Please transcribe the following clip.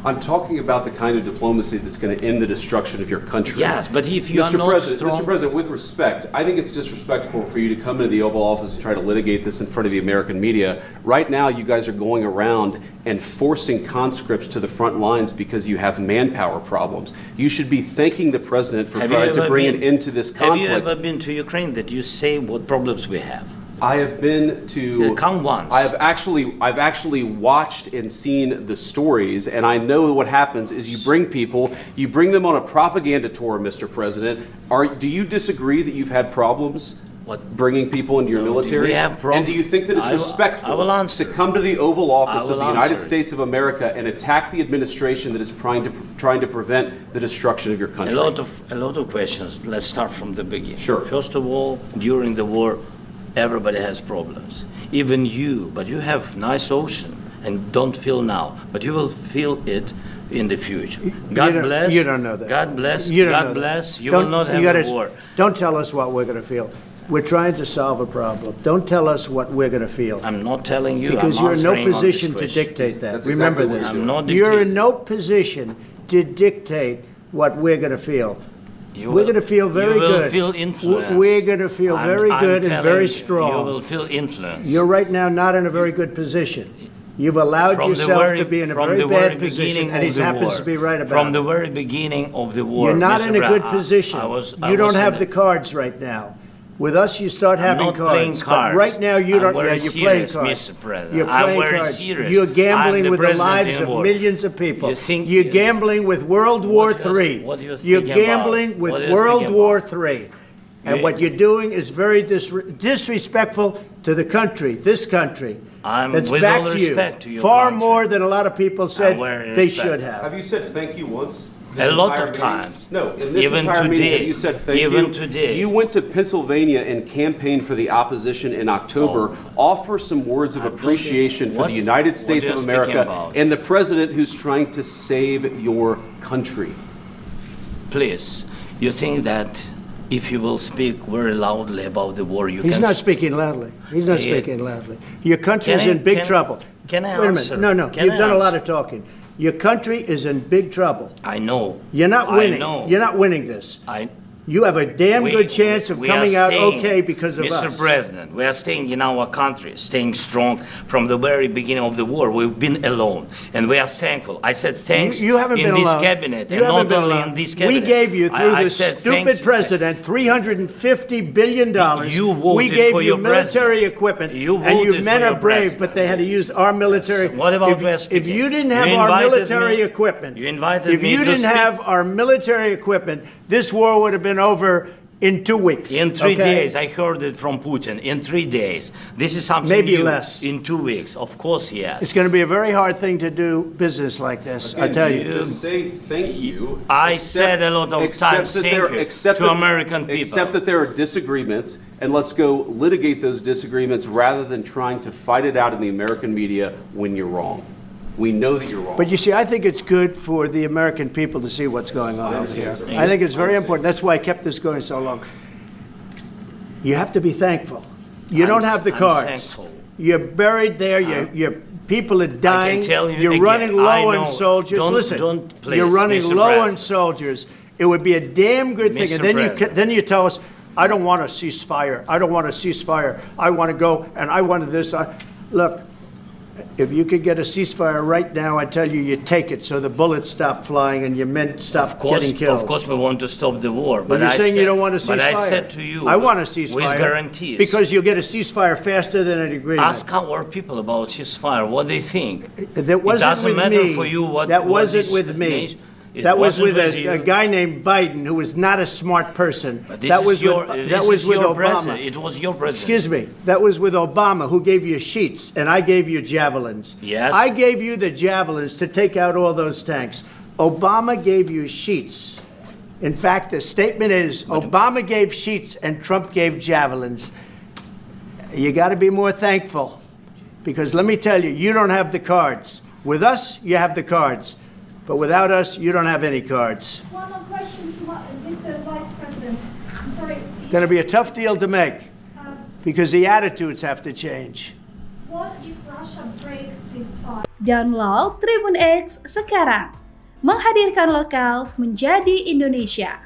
I'm talking about the kind of diplomacy that's going to end the destruction of your country. Yes, but if you are not Mr. President, with respect, I think it's disrespectful for you to come into the Oval Office and try to litigate this in front of the American media. Right now, you guys are going around and forcing conscripts to the front lines because you have manpower problems. You should be thanking the President for trying to bring an end to this conflict. Have you ever been to Ukraine that you say what problems we have? I have been to. Come once. I've actually watched and seen the stories, and I know what happens is you bring them on a propaganda tour, Mr. President. Do you disagree that you've had problems bringing people into your military? We have problems. And do you think that it's respectful to come to the Oval Office of the United States of America and attack the administration that is trying to prevent the destruction of your country? A lot of questions. Let's start from the beginning. Sure. First of all, during the war, everybody has problems, even you, but you have nice ocean and don't feel now, but you will feel it in the future. God bless. You don't know that. God bless. You don't God know bless. That. You will not have a war. Don't tell us what we're going to feel. We're trying to solve a problem. Don't tell us what we're going to feel. I'm not telling you. Because you're in no position to dictate that. Remember this. You're in no position to dictate what we're going to feel. We're going to feel very good. You will feel influence. We're going to feel very good and very strong. You will feel influence. You're right now not in a very good position. You've allowed yourself to be in a very bad position, and he happens to be right about it. From the very beginning of the war, you're not in a good position. You don't have the cards right now. With us, you start having cards. Playing cards. But right now, you don't. Yeah, you're playing cards. Mr. President. You're playing cards. Serious. You're gambling with the lives of millions of people. You're gambling with World War III. You're gambling with World War III. And what you're doing is very disrespectful to the country, this country. That's back to you. Far more than a lot of people said they should have. Have you said thank you once? A lot of times. No, in this entire meeting, you said thank you. Even today. You went to Pennsylvania and campaigned for the opposition in October. Offer some words of appreciation for the United States of America and the President who's trying to save your country. Please, you think that if you will speak very loudly about the war, you can... He's not speaking loudly. He's not speaking loudly. Your country is in big trouble. Can I answer? Wait a minute. No. You've done a lot of talking. Your country is in big trouble. I know. You're not winning. I know. You're not winning this. You have a damn good chance of coming out okay because of us. Mr. President, we are staying in our country, staying strong from the very beginning of the war. We've been alone, and we are thankful. I said thanks you haven't been in this alone. cabinet, you and not only alone. in this cabinet. We gave you, through the stupid president, $350 billion. You voted we gave for you your military equipment, and you men are brave, but they had to use our military. What about if you didn't have our military equipment, if you didn't have our military equipment, this war would have been over in 2 weeks. In 3 days, I heard it from Putin. In 3 days. This is something maybe new. Less. In 2 weeks, of course, yes. It's going to be a very hard thing to do business like this, I tell you. Just say thank you. I said a lot of times thank you to American people. Except that there are disagreements, and let's go litigate those disagreements rather than trying to fight it out in the American media when you're wrong. We know that you're wrong. But you see, I think it's good for the American people to see what's going on over here. I think it's very important. That's why I kept this going so long. You have to be thankful. You don't have the cards. Thankful. You're buried there. Your people are dying. I can tell you you're again, running low on soldiers. Listen, you're running low on soldiers. It would be a damn good thing. And then you tell us, I don't want a ceasefire. I don't want a ceasefire. I want to go and I want this. Look. If you could get a ceasefire right now, I tell you, you take it so the bullets stop flying and your men stop getting killed. Of course, we want to stop the war. But you're saying you don't want a ceasefire. But I said to you, I want a ceasefire. With guarantees. Because you'll get a ceasefire faster than an agreement. Ask our people about ceasefire, what they think. That wasn't with me. That wasn't with me. That was with a guy named Biden, who was not a smart person. That was with Obama. It was your president. Excuse me. That was with Obama, who gave you sheets, and I gave you javelins. Yes. I gave you the javelins to take out all those tanks. Obama gave you sheets. In fact, the statement is Obama gave sheets and Trump gave javelins. You got to be more thankful, because let me tell you, you don't have the cards. With us, you have the cards. But without us, you don't have any cards. One more question to Mr. Vice President. I'm sorry. Going to be a tough deal to make, because the attitudes have to change. What if Russia breaks ceasefire? Download Tribun X sekarang. Menghadirkan lokal menjadi Indonesia.